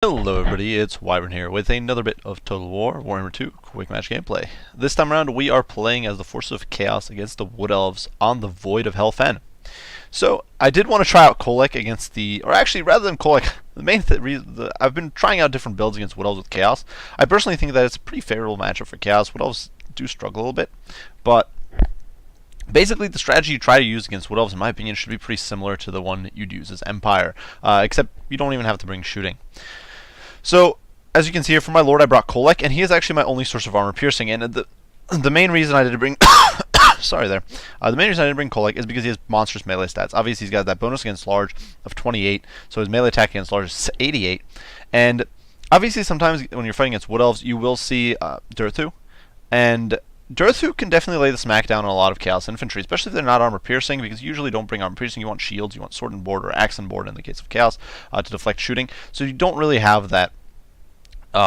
Hello everybody, it's Wyvern here with another bit of Total War, Warhammer 2, quick match gameplay. This time around we are playing as the Forces of Chaos against the Wood Elves on the Void of Hellfen. So, I did want to try out Kolek against the, or actually rather than Kolek, the main reason, I've been trying out different builds against Wood Elves with Chaos. I personally think that it's a pretty favorable matchup for Chaos. Wood Elves do struggle a little bit, but basically, the strategy you try to use against Wood Elves, in my opinion, should be pretty similar to the one that you'd use as Empire, except you don't even have to bring shooting. So, as you can see here, for my Lord, I brought Kolek, and he is actually my only source of armor piercing. And the main reason I did bring sorry there, the main reason I didn't bring Kolek is because he has monstrous melee stats. Obviously, he's got that bonus against large of 28, so his melee attack against large is 88. And obviously, sometimes when you're fighting against Wood Elves, you will see Durthu, and Durthu can definitely lay the smackdown on a lot of Chaos Infantry, especially if they're not armor piercing, because you usually don't bring armor piercing. You want shields, you want sword and board or axe and board in the case of Chaos to deflect shooting. So you don't really have that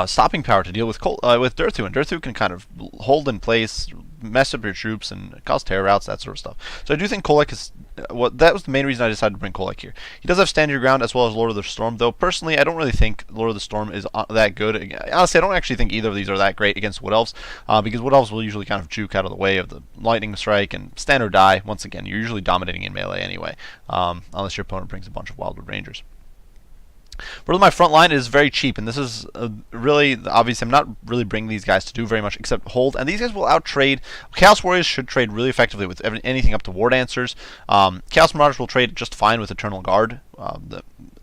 stopping power to deal with Durthu, and Durthu can kind of hold in place, mess up your troops, and cause terror routes, that sort of stuff. So I do think Kolek is that was the main reason I decided to bring Kolek here. He does have Stand Your Ground as well as Lord of the Storm, though personally I don't really think Lord of the Storm is that good. Honestly, I don't actually think either of these are that great against Wood Elves, because Wood Elves will usually kind of juke out of the way of the Lightning Strike and Stand or Die. Once again, you're usually dominating in melee anyway, unless your opponent brings a bunch of Wildwood Rangers. But my front line is very cheap, and this is really obvious. I'm not really bringing these guys to do very much except hold, and these guys will out-trade. Chaos Warriors should trade really effectively with anything up to War Dancers. Chaos Marauders will trade just fine with Eternal Guard,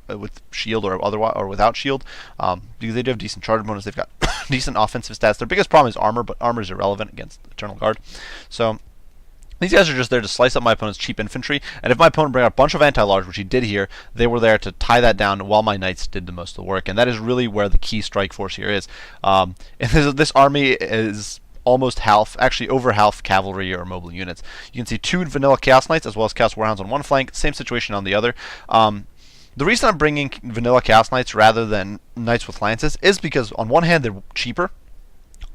with shield or otherwise, or without shield, because they do have decent charge bonus. They've got decent offensive stats. Their biggest problem is armor, but armor is irrelevant against Eternal Guard. So these guys are just there to slice up my opponent's cheap infantry, and if my opponent bring out a bunch of anti-large, which he did here, they were there to tie that down while my knights did the most of the work, and that is really where the key strike force here is. And this army is almost half, actually over half cavalry or mobile units. You can see 2 vanilla Chaos Knights as well as Chaos Warhounds on one flank, same situation on the other. The reason I'm bringing vanilla Chaos Knights rather than Knights with Lances is because on one hand they're cheaper.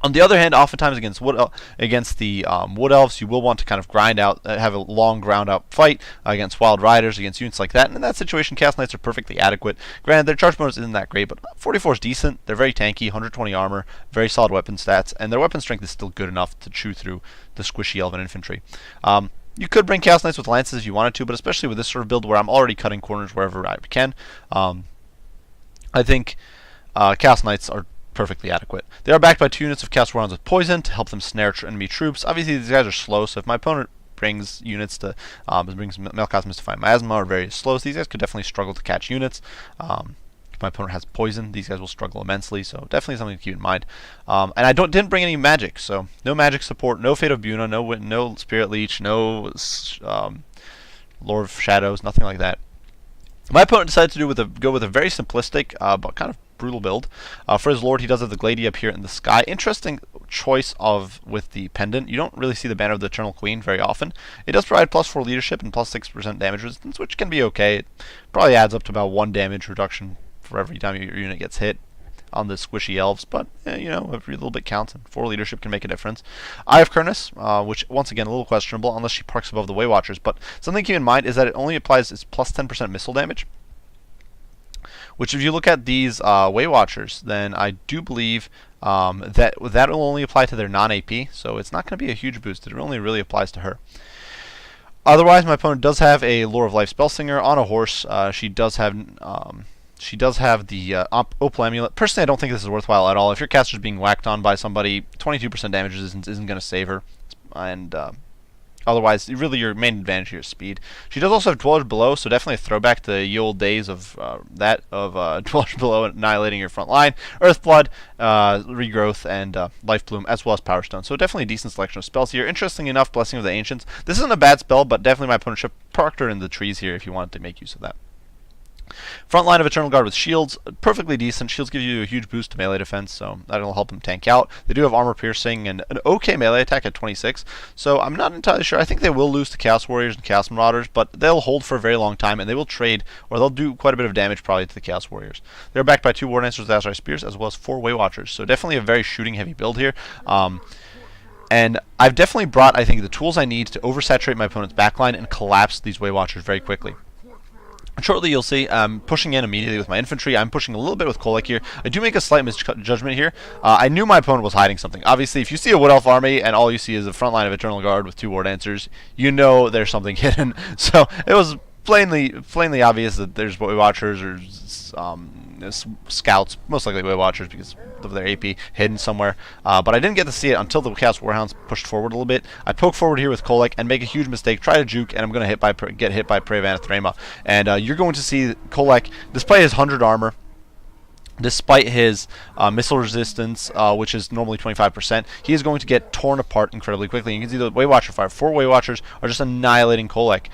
On the other hand, oftentimes against the Wood Elves, you will want to kind of grind out, have a long ground-out fight against Wild Riders, against units like that. And in that situation, Chaos Knights are perfectly adequate. Granted, their charge bonus isn't that great, but 44 is decent. They're very tanky, 120 armor, very solid weapon stats, and their weapon strength is still good enough to chew through the squishy Elven infantry. You could bring Chaos Knights with Lances if you wanted to, but especially with this sort of build where I'm already cutting corners wherever I can, I think Chaos Knights are perfectly adequate. They are backed by 2 units of Chaos Warhounds with poison to help them snare enemy troops. Obviously, these guys are slow, so if my opponent brings units to brings Melkoth's Mystifying Miasma or very slow, so these guys could definitely struggle to catch units. If my opponent has poison, these guys will struggle immensely, so definitely something to keep in mind. And I didn't bring any magic, so no magic support, no Fate of Buna, no Spirit Leech, no Lord of Shadows, nothing like that. My opponent decided to go with a very simplistic but kind of brutal build. For his Lord, he does have the Glady up here in the sky. Interesting choice with the pendant. You don't really see the Banner of the Eternal Queen very often. It does provide +4 leadership and +6% damage resistance, which can be okay. It probably adds up to about 1 damage reduction for every time your unit gets hit on the squishy elves, but you know, every little bit counts, and 4 leadership can make a difference. Eye of Kurnus, which once again a little questionable unless she parks above the Way Watchers, but something to keep in mind is that it only applies its +10% missile damage, which if you look at these Way Watchers, then I do believe that will only apply to their non-AP, so it's not going to be a huge boost. It only really applies to her. Otherwise, my opponent does have a Lore of Life Spellsinger on a horse. She does have the Opal Amulet. Personally, I don't think this is worthwhile at all. If your caster's being whacked on by somebody, 22% damage isn't going to save her, and otherwise, really, your main advantage here is speed. She does also have Dwellers Below, so definitely a throwback to the ye old days of Dwellers Below annihilating your front line, Earthblood, Regrowth, and Life Bloom, as well as Power Stone. So definitely a decent selection of spells here. Interesting enough, Blessing of the Ancients. This isn't a bad spell, but definitely my opponent should park her in the trees here if you wanted to make use of that. Front line of Eternal Guard with shields, perfectly decent. Shields give you a huge boost to melee defense, so that'll help them tank out. They do have armor piercing and an okay melee attack at 26, so I'm not entirely sure. I think they will lose to Chaos Warriors and Chaos Marauders, but they'll hold for a very long time, and they will trade, or they'll do quite a bit of damage probably to the Chaos Warriors. They're backed by 2 War Dancers with Azrai Spears, as well as 4 Way Watchers, so definitely a very shooting-heavy build here. And I've definitely brought, I think, the tools I need to oversaturate my opponent's backline and collapse these Way Watchers very quickly. Shortly, you'll see I'm pushing in immediately with my infantry. I'm pushing a little bit with Kolek here. I do make a slight misjudgment here. I knew my opponent was hiding something. Obviously, if you see a Wood Elf army and all you see is a front line of Eternal Guard with 2 War Dancers, you know there's something hidden. So it was plainly obvious that there's Way Watchers or scouts, most likely Way Watchers because of their AP hidden somewhere. But I didn't get to see it until the Chaos Warhounds pushed forward a little bit. I poke forward here with Kolek and make a huge mistake, try to juke, and I'm going to get hit by Prey Vanathrema. And you're going to see Kolek, despite his 100 armor, despite his missile resistance, which is normally 25%, he is going to get torn apart incredibly quickly. You can see the Way Watcher fire. 4 Way Watchers are just annihilating Kolek.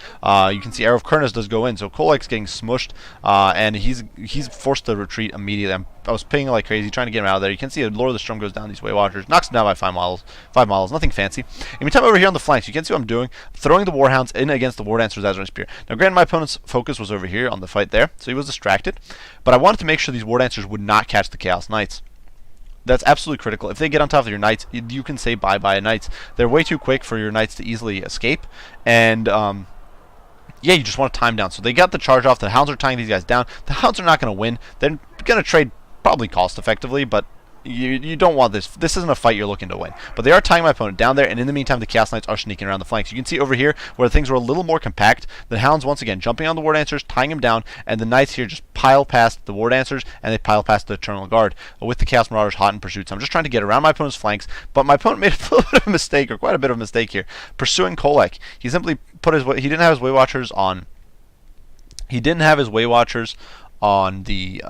You can see Arrow of Kurnus does go in, so Kolek's getting smushed, and he's forced to retreat immediately. I was pinging like crazy, trying to get him out of there. You can see Lord of the Storm goes down these Way Watchers, knocks him down by 5 miles, nothing fancy. In the meantime, over here on the flanks, you can see what I'm doing, throwing the Warhounds in against the War Dancers as Spear. Now, granted, my opponent's focus was over here on the fight there, so he was distracted, but I wanted to make sure these War Dancers would not catch the Chaos Knights. That's absolutely critical. If they get on top of your Knights, you can say bye-bye Knights. They're way too quick for your Knights to easily escape, and yeah, you just want to time down. So they got the charge off. The Hounds are tying these guys down. The Hounds are not going to win. They're going to trade probably cost effectively, but you don't want this. This isn't a fight you're looking to win. But they are tying my opponent down there, and in the meantime, the Chaos Knights are sneaking around the flanks. You can see over here where things were a little more compact. The Hounds, once again, jumping on the War Dancers, tying him down, and the Knights here just pile past the War Dancers, and they pile past the Eternal Guard with the Chaos Marauders hot in pursuit. So I'm just trying to get around my opponent's flanks, but my opponent made a little bit of a mistake, or quite a bit of a mistake here, pursuing Kolek. He simply put he didn't have his Way Watchers on. He didn't have his Way Watchers on the.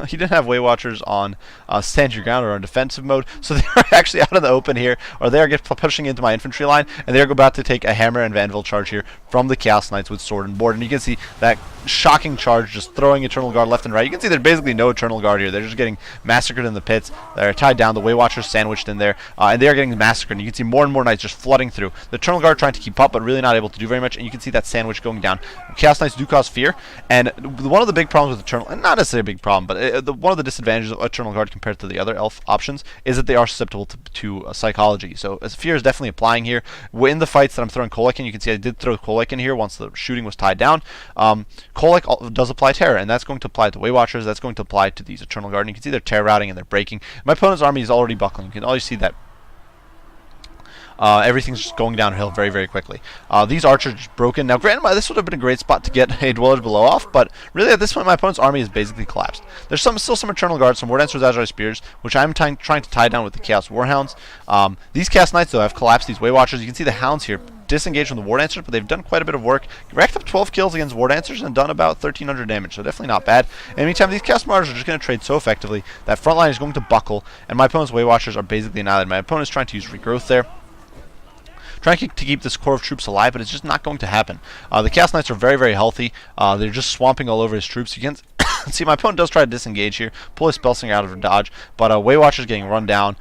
He didn't have Way Watchers on stand your ground or on defensive mode, so they are actually out in the open here, or they are pushing into my infantry line, and they're about to take a hammer and Vanville charge here from the Chaos Knights with sword and board. And you can see that shocking charge just throwing Eternal Guard left and right. You can see there's basically no Eternal Guard here. They're just getting massacred in the pits. They're tied down. The Way Watchers sandwiched in there, and they are getting massacred. And you can see more and more Knights just flooding through. The Eternal Guard trying to keep up, but really not able to do very much. And you can see that sandwich going down. Chaos Knights do cause fear, and one of the big problems with Eternal, and not necessarily a big problem, but one of the disadvantages of Eternal Guard compared to the other elf options is that they are susceptible to psychology. So fear is definitely applying here. In the fights that I'm throwing Kolek in, you can see I did throw Kolek in here once the shooting was tied down. Kolek does apply terror, and that's going to apply to Way Watchers. That's going to apply to these Eternal Guard. And you can see they're terror routing and they're breaking. My opponent's army is already buckling. You can always see that. Everything's just going downhill very, very quickly. These archers are just broken. Now, granted, this would have been a great spot to get a Dwellers Below off, but really at this point, my opponent's army is basically collapsed. There's still some Eternal Guards, some War Dancers, Azure Spears, which I'm trying to tie down with the Chaos Warhounds. These Chaos Knights, though, have collapsed these Way Watchers. You can see the Hounds here disengaged from the War Dancers, but they've done quite a bit of work. Racked up 12 kills against War Dancers and done about 1,300 damage, so definitely not bad. And meantime, these Chaos Marauders are just going to trade so effectively that front line is going to buckle, and my opponent's Way Watchers are basically annihilated. My opponent is trying to use regrowth there, trying to keep this core of troops alive, but it's just not going to happen. The Chaos Knights are very, very healthy. They're just swamping all over his troops. You can see my opponent does try to disengage here, pull his Spellslinger out of dodge, but Way Watchers getting run down.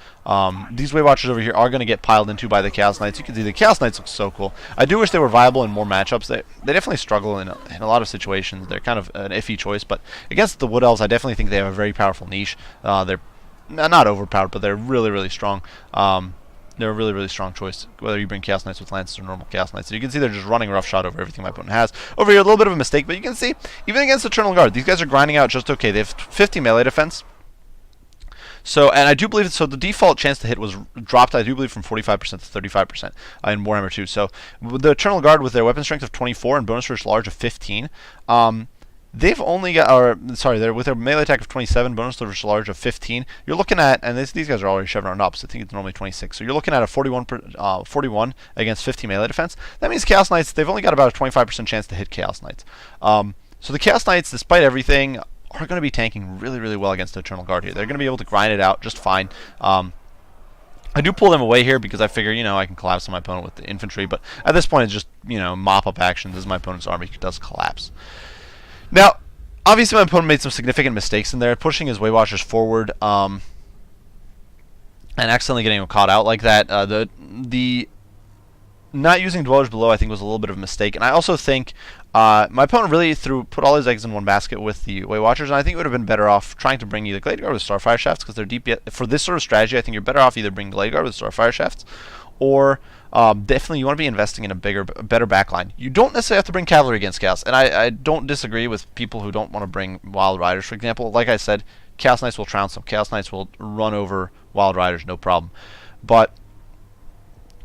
These Way Watchers over here are going to get piled into by the Chaos Knights. You can see the Chaos Knights look so cool. I do wish they were viable in more matchups. They definitely struggle in a lot of situations. They're kind of an iffy choice, but against the Wood Elves, I definitely think they have a very powerful niche. They're not overpowered, but they're really, really strong. They're a really, really strong choice, whether you bring Chaos Knights with Lances or normal Chaos Knights. So you can see they're just running roughshod over everything my opponent has. Over here, a little bit of a mistake, but you can see, even against Eternal Guard, these guys are grinding out just okay. They have 50 melee defense. So, and I do believe, so the default chance to hit was dropped, I do believe, from 45% to 35% in Warhammer 2. So, the Eternal Guard, with their weapon strength of 24 and bonus versus large of 15, they've only got, they're with their melee attack of 27, bonus versus large of 15. You're looking at, and these guys are already shoving on ups. I think it's normally 26. So you're looking at a 41 against 50 melee defense. That means Chaos Knights, they've only got about a 25% chance to hit Chaos Knights. So the Chaos Knights, despite everything, are going to be tanking really, really well against the Eternal Guard here. They're going to be able to grind it out just fine. I do pull them away here because I figure, I can collapse on my opponent with the infantry. But at this point, it's just, mop-up actions as my opponent's army does collapse. Now, obviously my opponent made some significant mistakes in there, pushing his Way Watchers forward, and accidentally getting him caught out like that. The not using Dwellers Below, I think, was a little bit of a mistake. And I also think my opponent really put all his eggs in one basket with the Way Watchers, and I think it would have been better off trying to bring either Glade Guard with Starfire Shafts, because they're deep. For this sort of strategy, I think you're better off either bringing Glade Guard with Starfire Shafts, or definitely you want to be investing in a better backline. You don't necessarily have to bring cavalry against Chaos, and I don't disagree with people who don't want to bring Wild Riders, for example. Like I said, Chaos Knights will trounce them. Chaos Knights will run over Wild Riders, no problem. But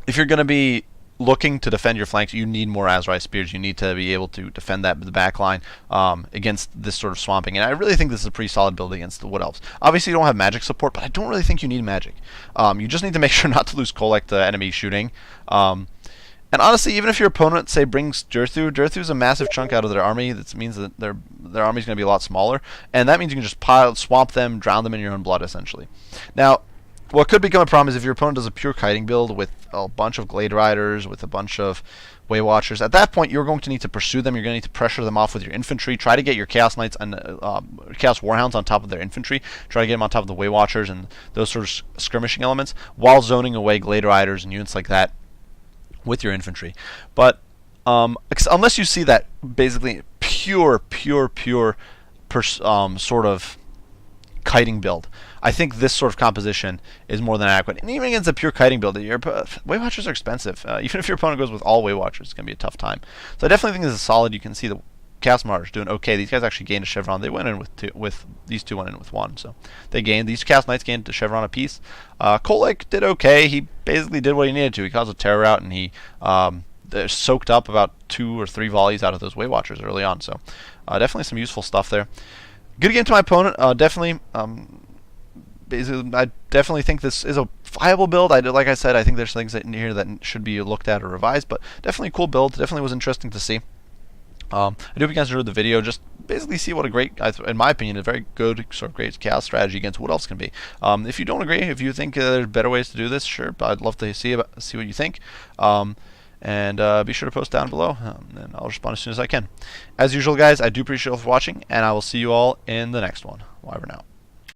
if you're going to be looking to defend your flanks, you need more Azrai Spears. You need to be able to defend the back line against this sort of swamping. And I really think this is a pretty solid build against the Wood Elves. Obviously, you don't have magic support, but I don't really think you need magic. You just need to make sure not to lose Kolek to enemy shooting. And honestly, even if your opponent, say, brings Durthu's a massive chunk out of their army. That means that their army's going to be a lot smaller. And that means you can just swamp them, drown them in your own blood, essentially. Now, what could become a problem is if your opponent does a pure kiting build with a bunch of Glade Riders, with a bunch of Way Watchers. At that point, you're going to need to pursue them. You're going to need to pressure them off with your infantry. Try to get your Chaos Knights and Chaos Warhounds on top of their infantry. Try to get them on top of the Way Watchers and those sort of skirmishing elements, while zoning away Glade Riders and units like that with your infantry. But unless you see that basically pure sort of kiting build, I think this sort of composition is more than adequate. And even against a pure kiting build, your Way Watchers are expensive. Even if your opponent goes with all Way Watchers, it's going to be a tough time. So I definitely think this is solid. You can see the Chaos Marauders doing okay. These guys actually gained a Chevron. They went in with these two went in with one. So they gained. These Chaos Knights gained a Chevron apiece. Kolek did okay. He basically did what he needed to. He caused a terror out, and he soaked up about 2 or 3 volleys out of those Way Watchers early on. So definitely some useful stuff there. Good game to my opponent. Definitely. Basically, I definitely think this is a viable build. Like I said, I think there's things in here that should be looked at or revised, but definitely a cool build. Definitely was interesting to see. I do hope you guys enjoyed the video. Just basically see what a great, in my opinion, a very good sort of great chaos strategy against Wood Elves can be. If you don't agree, if you think there's better ways to do this, sure, I'd love to see what you think. And be sure to post down below, and I'll respond as soon as I can. As usual, guys, I do appreciate you all for watching, and I will see you all in the next one. Wyvern out.